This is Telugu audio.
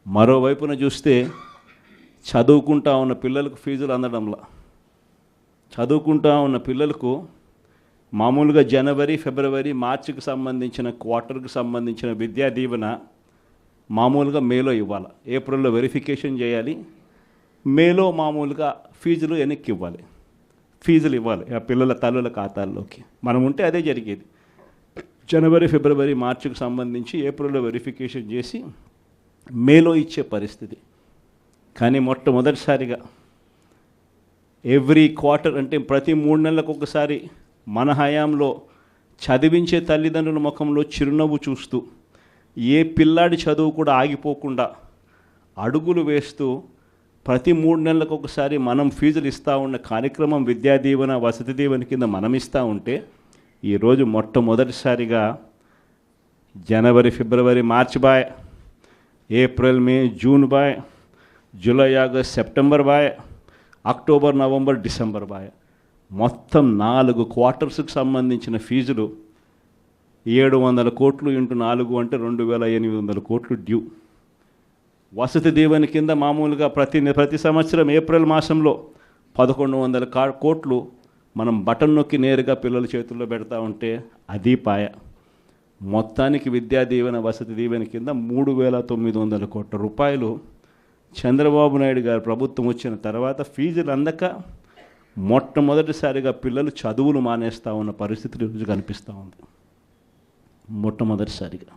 మరోవైపున చూస్తే చదువుకుంటా ఉన్న పిల్లలకు ఫీజులు అందడంలా. చదువుకుంటా ఉన్న పిల్లలకు మామూలుగా జనవరి, ఫిబ్రవరి, మార్చికి సంబంధించిన క్వార్టర్కి సంబంధించిన విద్యా దీవెన మామూలుగా మేలో ఇవ్వాలి. ఏప్రిల్లో వెరిఫికేషన్ చేయాలి, మేలో మామూలుగా ఫీజులు వెనక్కి ఇవ్వాలి, ఫీజులు ఇవ్వాలి ఆ పిల్లల తల్లుల ఖాతాల్లోకి. మనం ఉంటే అదే జరిగేది. జనవరి, ఫిబ్రవరి, మార్చికి సంబంధించి ఏప్రిల్లో వెరిఫికేషన్ చేసి మేలో ఇచ్చే పరిస్థితి. కానీ మొట్టమొదటిసారిగా ఎవ్రీ క్వార్టర్, అంటే ప్రతి 3 నెలలకు ఒకసారి మన హయాంలో చదివించే తల్లిదండ్రుల ముఖంలో చిరునవ్వు చూస్తూ, ఏ పిల్లాడి చదువు కూడా ఆగిపోకుండా అడుగులు వేస్తూ ప్రతి 3 నెలలకు ఒకసారి మనం ఫీజులు ఇస్తూ ఉన్న కార్యక్రమం విద్యా దీవెన, వసతి దీవెన కింద మనం ఇస్తూ ఉంటే, ఈరోజు మొట్టమొదటిసారిగా జనవరి, ఫిబ్రవరి, మార్చి బాయ్, ఏప్రిల్, మే, జూన్ బాయ్, జూలై, ఆగస్ట్, సెప్టెంబర్ బాయ్, అక్టోబర్, నవంబర్, డిసెంబర్ బాయ్, మొత్తం 4 క్వార్టర్స్కి సంబంధించిన ఫీజులు 700 కోట్లు ఇంటూ 4 అంటే 2800 కోట్లు డ్యూ. వసతి దీవెన కింద మామూలుగా ప్రతి సంవత్సరం ఏప్రిల్ మాసంలో 1100 కోట్లు మనం బటన్ నొక్కి నేరుగా పిల్లల చేతుల్లో పెడతా ఉంటే అది పాయ. మొత్తానికి విద్యా దీవెన, వసతి దీవెన కింద 3900 కోట్ల రూపాయలు చంద్రబాబు నాయుడు గారి ప్రభుత్వం వచ్చిన తర్వాత ఫీజులు అందక మొట్టమొదటిసారిగా పిల్లలు చదువులు మానేస్తూ ఉన్న పరిస్థితి ఈరోజు కనిపిస్తూ ఉంది. మొట్టమొదటిసారిగా